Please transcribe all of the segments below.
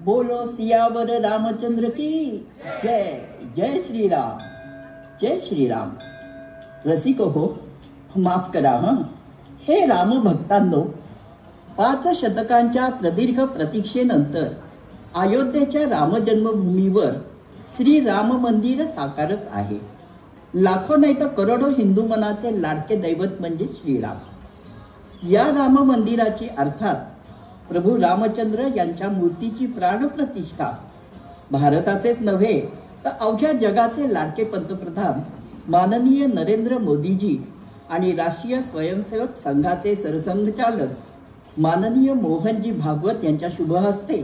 बोलो सियावर रामचंद्र की जय. जय श्रीराम. जय श्रीराम. रसिक हो, माफ करा हं. हे रामभक्तांनो, 5 शतकांच्या प्रदीर्घ प्रतीक्षेनंतर अयोध्येच्या रामजन्मभूमीवर श्री राम मंदिर साकारत आहे. लाखो नाही तर करोडो हिंदू मनाचे लाडके दैवत म्हणजे श्रीराम. या राम मंदिराची अर्थात प्रभू रामचंद्र यांच्या मूर्तीची प्राणप्रतिष्ठा भारताचेच नव्हे तर अवघ्या जगाचे लाडके पंतप्रधान माननीय नरेंद्र मोदीजी आणि राष्ट्रीय स्वयंसेवक संघाचे सरसंघचालक माननीय मोहनजी भागवत यांच्या शुभहस्ते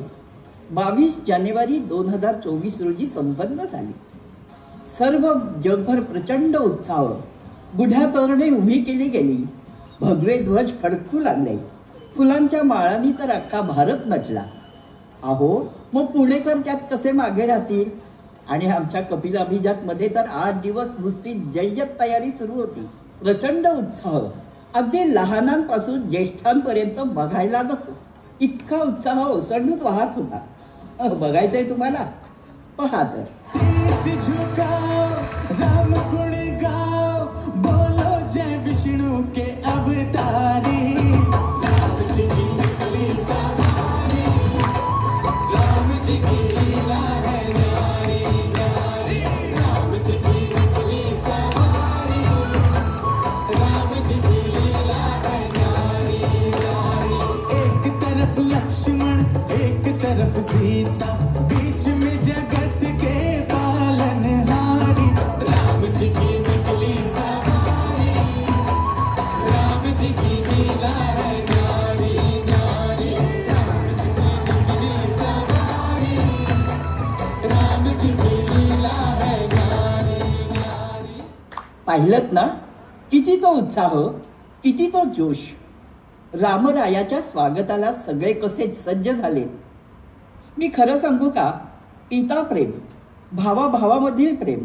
22 जानेवारी 2024 रोजी संपन्न झाली. सर्व जगभर प्रचंड उत्साह, गुढ्या तोरणे उभी केली गेली, भगवे ध्वज फडकू लागले, फुलांच्या माळांनी तर अख्खा भारत नटला. अहो, मग पुणेकर त्यात कसे मागे राहतील? आणि आमच्या कपिल अभिजात मध्ये तर 8 दिवस नुसती जय्यत तयारी सुरू होती. प्रचंड उत्साह, अगदी लहानांपासून ज्येष्ठांपर्यंत बघायला नको इतका उत्साह ओसंडून वाहत होता. बघायचंय तुम्हाला? पहा तर. राम गुण गाओ, बोलो जय विष्णु के अवतारी. राम जी की निकली सवारी, राम जी की लीला है न्यारी न्यारी. राम जी की निकली सवारी, राम जी की लीला है न्यारी न्यारी. एक तरफ लक्ष्मण, एक तरफ सीता, बीच में जगत के पालनहारी. राम जी की निकली सवारी, राम जी की लीला है न्यारी न्यारी. राम जी की निकली सवारी, राम जी की लीला है न्यारी न्यारी. पाहिलत ना, किती तो उत्साह, किती तो जोश. रामरायाच्या स्वागताला सगळे कसे सज्ज झाले. मी खरं सांगू का, पिता प्रेम, भावाभावामधील प्रेम,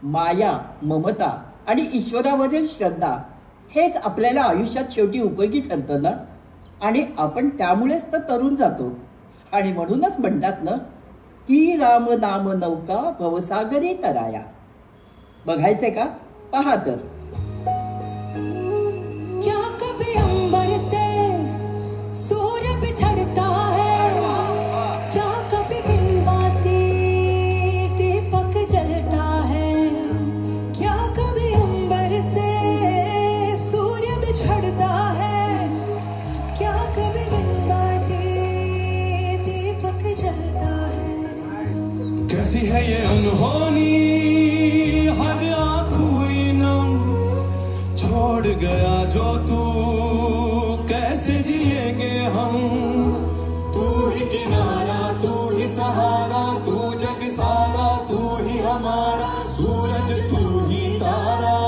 माया, ममता आणि ईश्वरावरील श्रद्धा हेच आपल्याला आयुष्यात शेवटी उपयोगी ठरतं ना. आणि आपण त्यामुळेच तर तरुण जातो. आणि म्हणूनच म्हणतात ना की राम नाम नौका भवसागरी तराया. बघायचंय का? पहा तर. कैसी है ये अनहोनी, हर आँख हुई नम, छोड़ गया जो तू, कैसे जिएंगे हम. तू ही किनारा, तू ही सहारा, तू जग सारा, तू ही हमारा सूरज, तू ही तारा.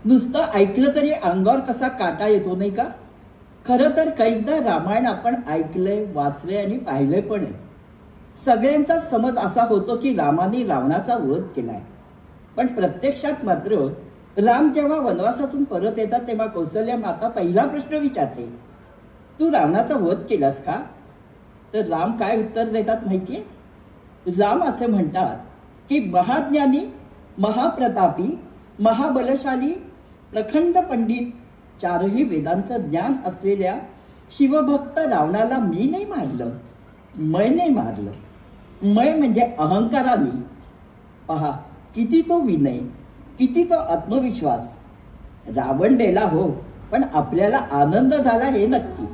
नुसतं ऐकलं तरी अंगावर कसा काटा येतो नाही का? खरं तर कैकदा रामायण आपण ऐकलंय, वाचलंय आणि पाहिलंय पण आहे. सगळ्यांचा समज असा होतो की रामाने रावणाचा वध केलाय. पण प्रत्यक्षात मात्र राम जेव्हा वनवासातून परत येतात तेव्हा कौसल्या माता पहिला प्रश्न विचारते, तू रावणाचा वध केलास का? तर राम काय उत्तर देतात माहितीये? राम असे म्हणतात की महाज्ञानी, महाप्रतापी, महाबलशाली, प्रखंड पंडित, चारही वेदांचं ज्ञान असलेल्या शिवभक्त रावणाला मी नाही मारलं, मै नाही मारलं. मै म्हणजे अहंकाराने. पहा किती तो विनय, किती तो आत्मविश्वास. रावण मेला हो, पण आपल्याला आनंद झाला हे नक्की.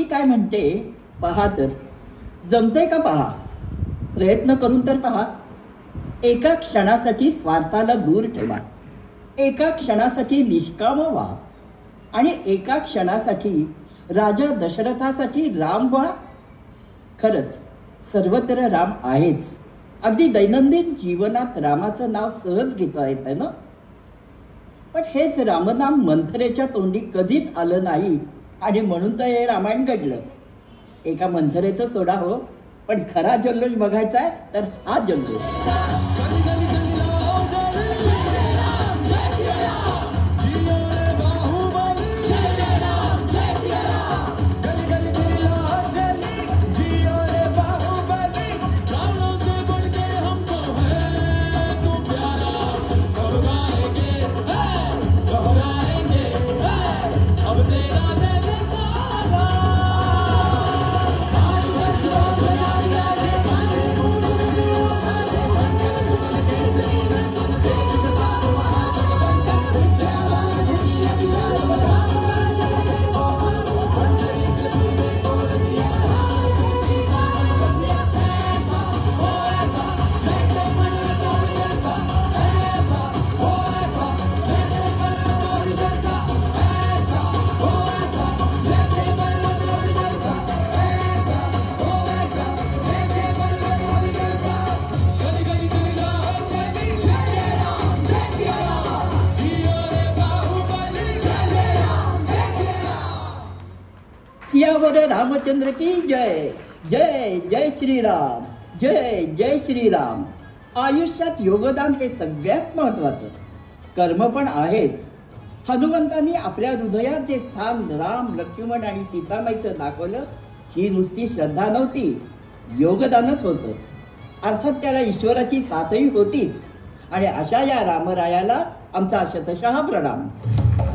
काय म्हणते पहा, तर जमतंय का पहा, प्रयत्न करून तर पहा. एका क्षणासाठी स्वार्थाला दूर ठेवा, एका क्षणासाठी निष्काम व्हा आणि एका क्षणासाठी राजा दशरथासाठी राम व्हा. खरंच सर्वत्र राम आहेच. अगदी दैनंदिन जीवनात रामाचं नाव सहज घेता येतं ना. पण हेच रामनाम मंथरेच्या तोंडी कधीच आलं नाही आणि म्हणून तर हे रामायण घडलं. एका मंथरेचं सोडा हो, पण खरा जल्लोष बघायचा आहे तर हा जल्लोष. सियावर रामचंद्र की जय. जय जय श्रीराम, जय जय श्रीराम. आयुष्यात योगदान हे सगळ्यात महत्वाचं. कर्म पण आहेच. हनुमंतांनी आपल्या हृदयात जे स्थान राम, लक्ष्मण आणि सीतामाईचं दाखवलं, ही नुसती श्रद्धा नव्हती, योगदानच होतं. अर्थात त्याला ईश्वराची साथही होतीच. आणि अशा या रामरायाला आमचा शतशः प्रणाम.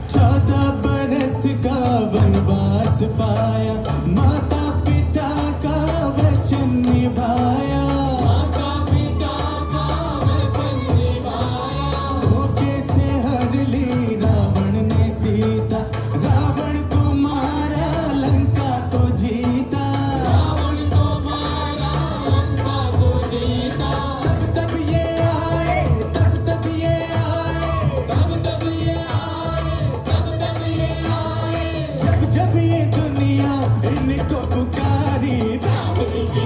14 बरस का वनवास पाया, माता पिता का वचन निभाया, माता पिता का वचन निभाया. धोखे से हर ली रावण ने सीता, रावण को मारा लंका को जीता, रावण को मारा लंका को जीता. तब तब ये आए, तब तब ये आए, तब तब ये जब ये दुनिया इनको पुकारी, राम जी की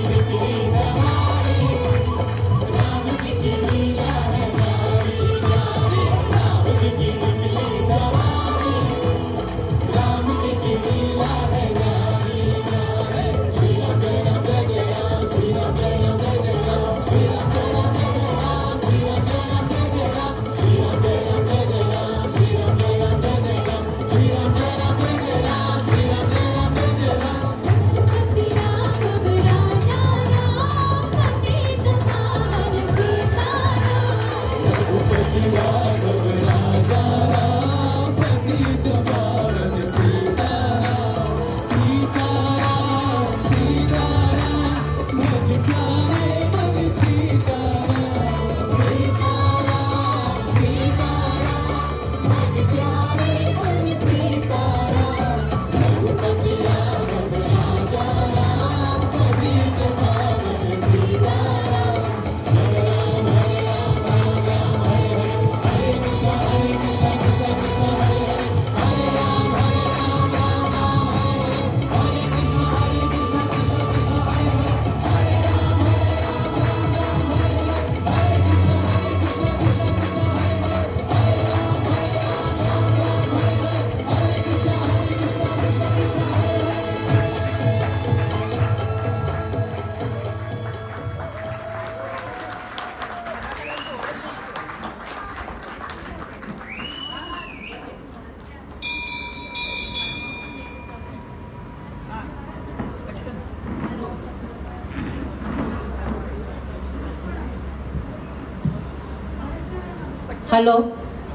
हॅलो,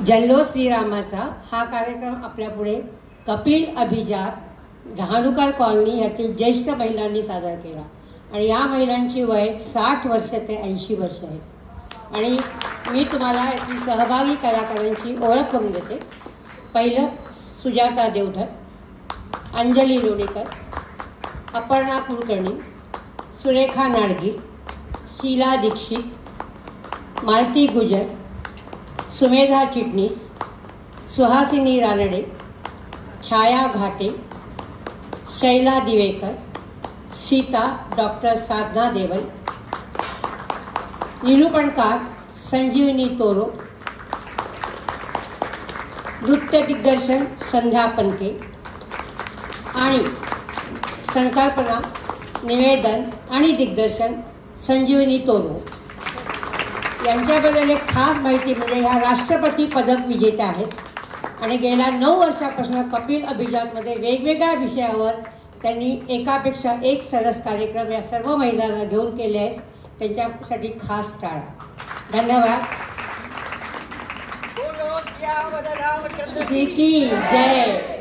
जल्लोष श्रीरामाचा हा कार्यक्रम आपल्यापुढे कपिल अभिजात डहाणूकर कॉलनी यातील ज्येष्ठ महिलांनी सादर केला आणि या महिलांची वय 60 वर्ष ते 80 वर्ष आहे. आणि मी तुम्हाला यातील सहभागी कलाकारांची ओळख करून देते. पहिलं सुजाता देवधर, अंजली लोणीकर, अपर्णा कुलकर्णी, सुरेखा नाडगीर, शीला दीक्षित, मालती गुजर, सुमेधा चिटणीस, सुहासिनी रानडे, छाया घाटे, शैला दिवेकर, सीता डॉक्टर साधना देवल, निरूपणकार संजीवनी तोरो, नृत्य दिग्दर्शन संध्या पनके आणि संकल्पना, निवेदन आणि दिग्दर्शन संजीवनी तोरो. यांच्याबद्दल एक खास माहिती म्हणजे ह्या राष्ट्रपती पदक विजेत्या आहेत आणि गेल्या 9 वर्षापासून कपिल अभिजातमध्ये वेगवेगळ्या विषयावर त्यांनी एकापेक्षा एक सरस कार्यक्रम या सर्व महिलांना घेऊन केले आहेत. त्यांच्यासाठी खास टाळा. धन्यवाद. की जय.